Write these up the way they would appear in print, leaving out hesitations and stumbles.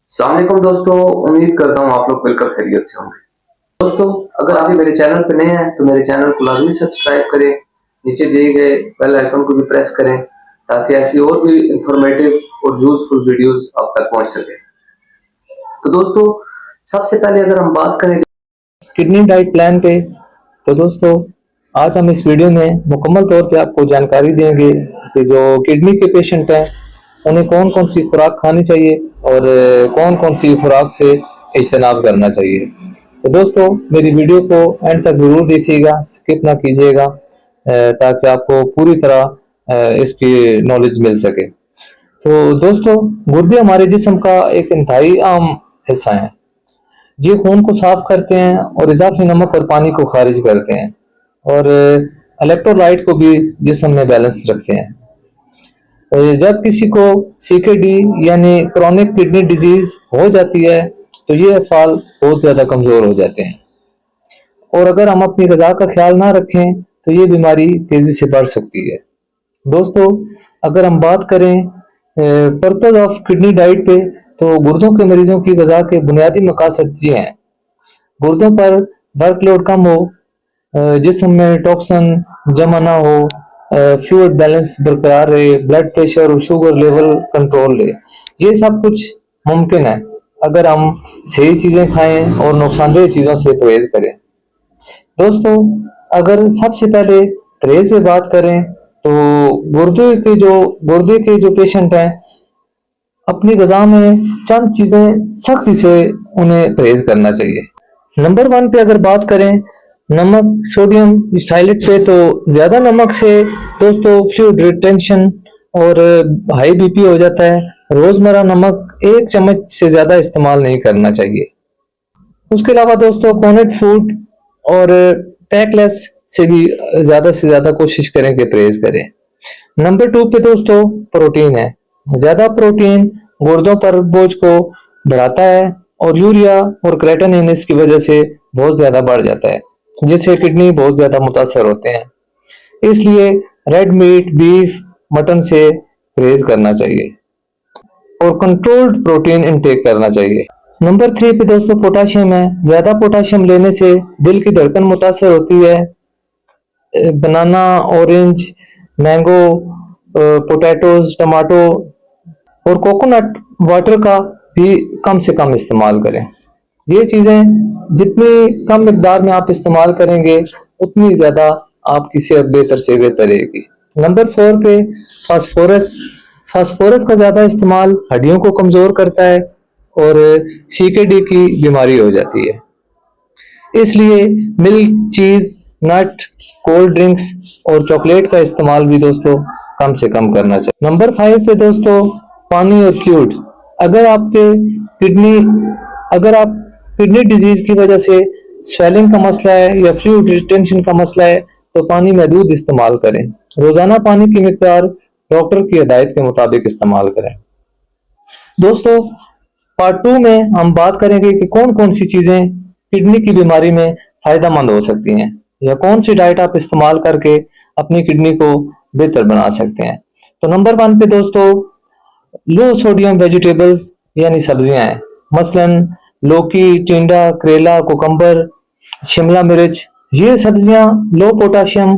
अस्सलाम वालेकुम दोस्तों, उम्मीद करता हूँ आप लोग बिल्कुल खैरियत से होंगे। दोस्तों, अगर आज मेरे चैनल पर नए हैं तो मेरे चैनल को लाजमी सब्सक्राइब करें, नीचे दिए गए बेल आइकन को भी प्रेस करें ताकि ऐसी और भी इंफॉर्मेटिव और यूजफुल वीडियोस आप तक पहुंच सके। तो दोस्तों, सबसे पहले अगर हम बात करें किडनी डाइट प्लान पे, तो दोस्तों आज हम इस वीडियो में मुकम्मल तौर पे आपको जानकारी देंगे कि जो किडनी के पेशेंट हैं उन्हें कौन कौन सी खुराक खानी चाहिए और कौन कौन सी खुराक से इज्तनाब करना चाहिए। तो दोस्तों मेरी वीडियो को एंड तक ज़रूर देखिएगा, स्किप ना कीजिएगा ताकि आपको पूरी तरह इसकी नॉलेज मिल सके। तो दोस्तों, गुर्दे हमारे जिस्म का एक इंतहाई आम हिस्सा है। ये खून को साफ करते हैं और इजाफी नमक और पानी को खारिज करते हैं और इलेक्ट्रोलाइट को भी जिस्म में बैलेंस रखते हैं। जब किसी को सीकेडी यानी क्रॉनिक किडनी डिजीज हो जाती है तो ये अफाल बहुत ज़्यादा कमज़ोर हो जाते हैं और अगर हम अपनी ग़िज़ा का ख्याल ना रखें तो ये बीमारी तेज़ी से बढ़ सकती है। दोस्तों, अगर हम बात करें पर्पज ऑफ किडनी डाइट पे, तो गुर्दों के मरीजों की ग़िज़ा के बुनियादी मकासद ये हैं। गुर्दों पर वर्कलोड कम हो, जिस्म में टॉक्सिन जमा ना हो, फ्लूइड बैलेंस बरकरार रहे, ब्लड प्रेशर और शुगर लेवल कंट्रोल रहे। ये सब कुछ मुमकिन है अगर हम सही चीज़ें खाएं और नुकसानदेह चीज़ों से परहेज करें। दोस्तों, अगर सबसे पहले परहेज पे बात करें तो गुर्दे के जो पेशेंट हैं अपनी ग़िज़ा में चंद चीज़ें सख्ती से उन्हें परहेज करना चाहिए। नंबर 1 पे अगर बात करें नमक सोडियम साइलेट पे, तो ज़्यादा नमक से दोस्तों फ्लूइड रिटेंशन और हाई बीपी हो जाता है। रोज़मर्रा नमक 1 चम्मच से ज़्यादा इस्तेमाल नहीं करना चाहिए। उसके अलावा दोस्तों कोनेट फूड और पैकलेस से भी ज़्यादा से ज़्यादा कोशिश करें कि परहेज करें। नंबर 2 पे दोस्तों प्रोटीन है। ज़्यादा प्रोटीन गुर्दों पर बोझ को बढ़ाता है और यूरिया और क्रेटिनिन इसकी वजह से बहुत ज़्यादा बढ़ जाता है, जिससे किडनी बहुत ज़्यादा मुतासर होते हैं। इसलिए रेड मीट, बीफ, मटन से परहेज करना चाहिए और कंट्रोल्ड प्रोटीन इनटेक करना चाहिए। नंबर 3 पे दोस्तों पोटाशियम है। ज़्यादा पोटाशियम लेने से दिल की धड़कन मुतासर होती है। बनाना, ऑरेंज, मैंगो, पोटैटोज, टमाटो और कोकोनट वाटर का भी कम से कम इस्तेमाल करें। ये चीज़ें जितनी कम मिकदार में आप इस्तेमाल करेंगे उतनी ज़्यादा आपकी सेहत बेहतर से बेहतर रहेगी। नंबर 4 पे फास्फोरस। फास्फोरस का ज़्यादा इस्तेमाल हड्डियों को कमज़ोर करता है और सीकेडी की बीमारी हो जाती है। इसलिए मिल्क, चीज़, नट, कोल्ड ड्रिंक्स और चॉकलेट का इस्तेमाल भी दोस्तों कम से कम करना चाहिए। नंबर 5 पे दोस्तों पानी और फ्लूइड। अगर आपके किडनी अगर आप किडनी डिजीज की वजह से स्वेलिंग का मसला है या फ्लूइड रिटेंशन का मसला है तो पानी महदूद इस्तेमाल करें। रोजाना पानी की मिकदार डॉक्टर की हिदायत के मुताबिक इस्तेमाल करें। दोस्तों, पार्ट 2 में हम बात करेंगे कि कौन कौन सी चीजें किडनी की बीमारी में फायदेमंद हो सकती हैं या कौन सी डाइट आप इस्तेमाल करके अपनी किडनी को बेहतर बना सकते हैं। तो नंबर 1 पे दोस्तों लो सोडियम वेजिटेबल्स यानी सब्जियां हैं। मसलन लौकी, टिंडा, करेला, कुकम्बर, शिमला मिर्च। ये सब्जियां लो पोटाशियम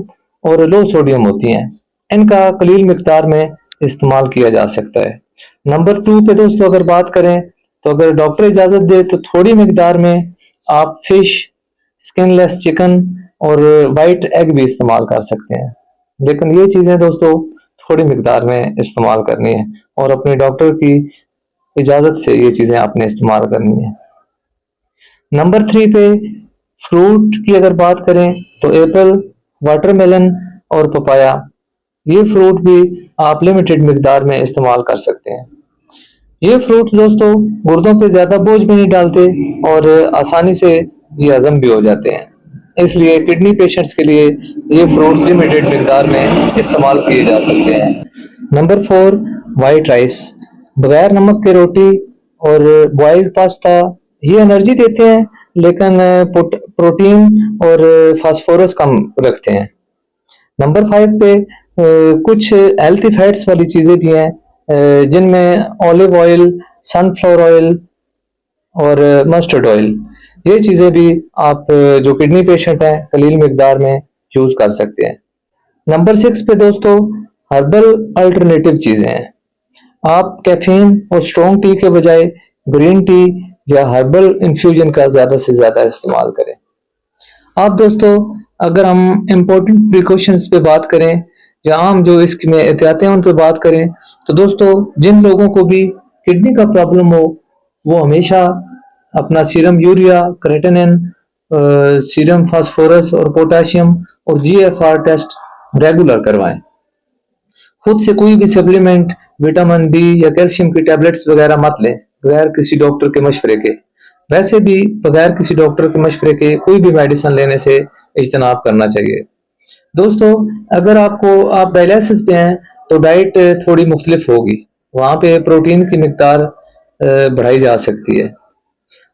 और लो सोडियम होती हैं। इनका कलील मिकदार में इस्तेमाल किया जा सकता है। नंबर 2 पे दोस्तों अगर बात करें तो अगर डॉक्टर इजाजत दे तो थोड़ी मिकदार में आप फिश, स्किनलेस चिकन और वाइट एग भी इस्तेमाल कर सकते हैं। लेकिन ये चीज़ें दोस्तों थोड़ी मिकदार में इस्तेमाल करनी है और अपने डॉक्टर की इजाज़त से ये चीज़ें आपने इस्तेमाल करनी है। नंबर 3 पे फ्रूट की अगर बात करें तो एप्पल, वाटरमेलन और पपाया। ये फ्रूट भी आप लिमिटेड मिकदार में इस्तेमाल कर सकते हैं। ये फ्रूट्स दोस्तों गुर्दों पे ज़्यादा बोझ भी नहीं डालते और आसानी से ये हजम भी हो जाते हैं। इसलिए किडनी पेशेंट्स के लिए ये फ्रूट्स लिमिटेड मिकदार में इस्तेमाल किए जा सकते हैं। Number 4 white rice. बगैर नमक के रोटी और बॉइल्ड पास्ता ये एनर्जी देते हैं लेकिन प्रोटीन और फास्फोरस कम रखते हैं। नंबर 5 पे कुछ हेल्थी फैट्स वाली चीज़ें भी हैं जिनमें ऑलिव ऑयल, सनफ्लावर ऑयल, और मस्टर्ड ऑयल, ये चीज़ें भी आप जो किडनी पेशेंट हैं कलील मिकदार में यूज़ कर सकते हैं। नंबर 6 पे दोस्तों हर्बल अल्टरनेटिव चीज़ें हैं। आप कैफीन और स्ट्रॉन्ग टी के बजाय ग्रीन टी या हर्बल इन्फ्यूजन का ज़्यादा से ज़्यादा इस्तेमाल करें। आप दोस्तों अगर हम इम्पोर्टेंट प्रिकॉशंस पे बात करें या आम जो इसमें एहतियातें हैं उन पे बात करें, तो दोस्तों जिन लोगों को भी किडनी का प्रॉब्लम हो वो हमेशा अपना serum urea, creatinine, serum phosphorus और पोटाशियम और जीएफआर टेस्ट रेगुलर करवाएं। खुद से कोई भी सप्लीमेंट, विटामिन डी या कैल्शियम की टैबलेट्स वगैरह मत लें बगैर किसी डॉक्टर के मशवरे के। वैसे भी बगैर किसी डॉक्टर के मशवरे के कोई भी मेडिसिन लेने से इज्तनाब करना चाहिए। दोस्तों अगर आप डायलिसिस पे हैं तो डाइट थोड़ी मुख्तलिफ होगी, वहाँ पे प्रोटीन की मिकदार बढ़ाई जा सकती है।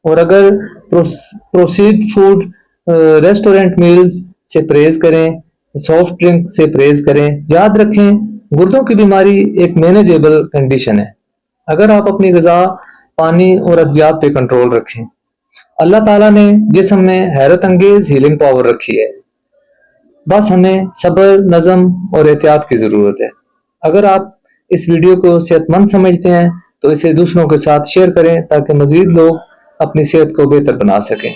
और अगर प्रोसीड फूड, रेस्टोरेंट मील्स से परहेज करें, सॉफ्ट ड्रिंक से परहेज करें। याद रखें गुर्दों की बीमारी एक मैनेजेबल कंडीशन है अगर आप अपनी ग़िज़ा, पानी और अद्वियात पे कंट्रोल रखें। अल्लाह ताला ने जिस्म में हैरत अंगेज हीलिंग पावर रखी है, बस हमें सब्र, नज़म और एहतियात की ज़रूरत है। अगर आप इस वीडियो को सेहतमंद समझते हैं तो इसे दूसरों के साथ शेयर करें ताकि मज़ीद लोग अपनी सेहत को बेहतर बना सकें।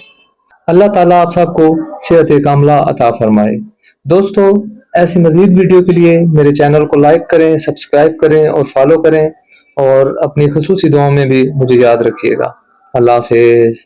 अल्लाह ताला आप सबको सेहत कामला अता फरमाए। दोस्तों ऐसी मज़ीद वीडियो के लिए मेरे चैनल को लाइक करें, सब्सक्राइब करें और फॉलो करें और अपनी खुसूसी दुआओं में भी मुझे याद रखिएगा। अल्लाह हाफ़िज़।